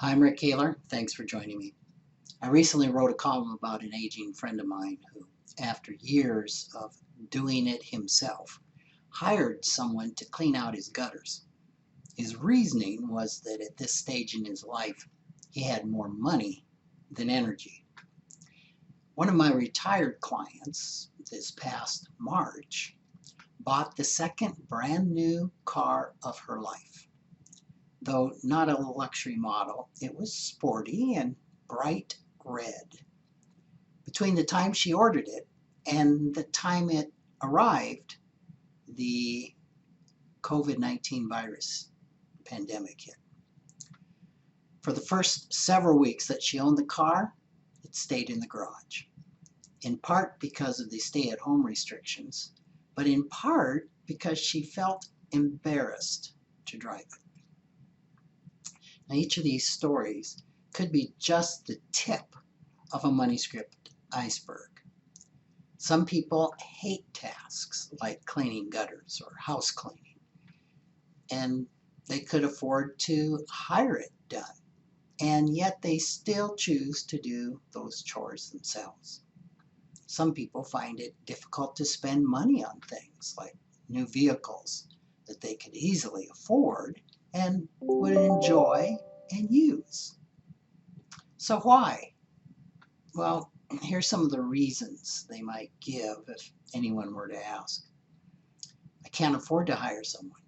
Hi, I'm Rick Kaler. Thanks for joining me. I recently wrote a column about an aging friend of mine who, after years of doing it himself, hired someone to clean out his gutters. His reasoning was that at this stage in his life, he had more money than energy. One of my retired clients this past March bought the second brand new car of her life. Though not a luxury model, it was sporty and bright red. Between the time she ordered it and the time it arrived, the COVID-19 virus pandemic hit. For the first several weeks that she owned the car, it stayed in the garage, in part because of the stay-at-home restrictions, but in part because she felt embarrassed to drive it. Now, each of these stories could be just the tip of a money script iceberg. Some people hate tasks like cleaning gutters or house cleaning, and they could afford to hire it done, and yet they still choose to do those chores themselves. Some people find it difficult to spend money on things like new vehicles that they could easily afford and would enjoy and use. So why? Well, here's some of the reasons they might give if anyone were to ask. I can't afford to hire someone.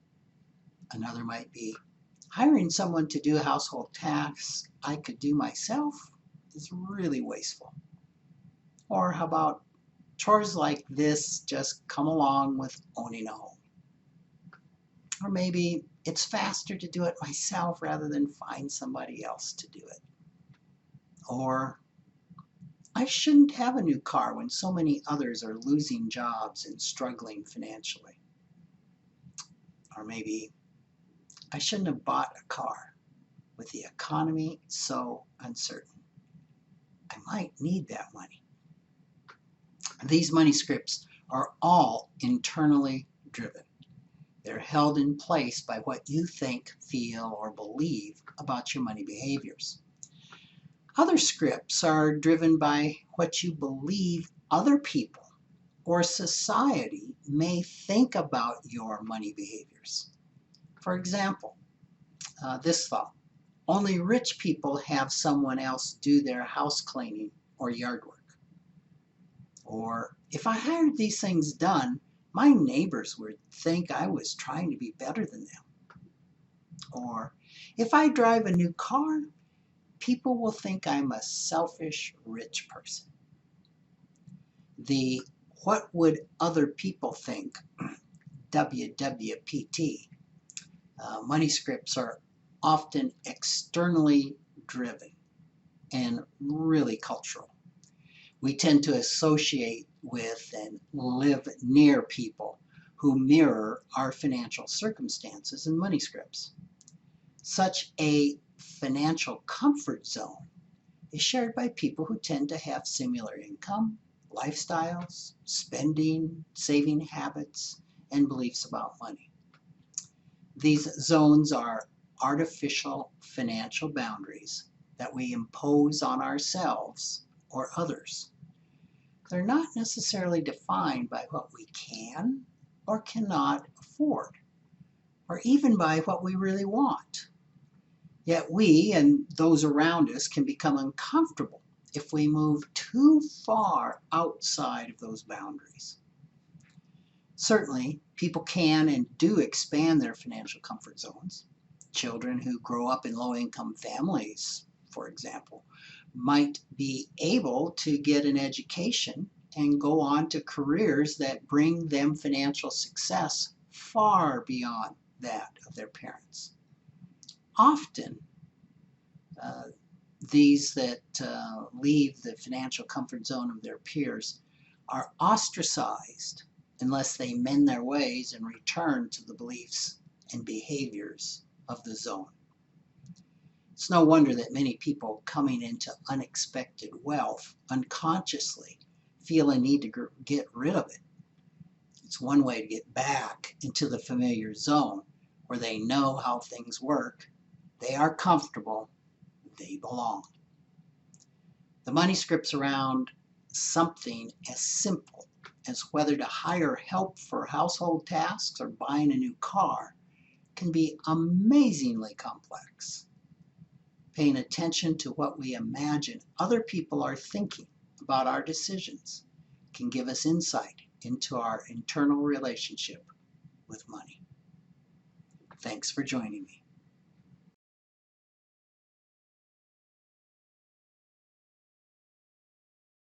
Another might be, hiring someone to do household tasks I could do myself is really wasteful. Or how about, chores like this just come along with owning a home. Or maybe it's faster to do it myself rather than find somebody else to do it. Or I shouldn't have a new car when so many others are losing jobs and struggling financially. Or maybe I shouldn't have bought a car with the economy so uncertain. I might need that money. These money scripts are all internally driven. They're held in place by what you think, feel, or believe about your money behaviors. Other scripts are driven by what you believe other people or society may think about your money behaviors. For example, this thought: only rich people have someone else do their house cleaning or yard work. Or, if I hired these things done, my neighbors would think I was trying to be better than them. Or, if I drive a new car, people will think I'm a selfish rich person. The what would other people think, WWPT, money scripts are often externally driven and really cultural. We tend to associate with and live near people who mirror our financial circumstances and money scripts. Such a financial comfort zone is shared by people who tend to have similar income, lifestyles, spending, saving habits, and beliefs about money. These zones are artificial financial boundaries that we impose on ourselves or others. They're not necessarily defined by what we can or cannot afford, or even by what we really want. Yet we and those around us can become uncomfortable if we move too far outside of those boundaries. Certainly, people can and do expand their financial comfort zones. Children who grow up in low-income families, for example, might be able to get an education and go on to careers that bring them financial success far beyond that of their parents. Often, uh, these that leave the financial comfort zone of their peers are ostracized unless they mend their ways and return to the beliefs and behaviors of the zone. It's no wonder that many people coming into unexpected wealth unconsciously feel a need to get rid of it. It's one way to get back into the familiar zone where they know how things work, they are comfortable, they belong. The money scripts around something as simple as whether to hire help for household tasks or buying a new car can be amazingly complex. Paying attention to what we imagine other people are thinking about our decisions can give us insight into our internal relationship with money. Thanks for joining me.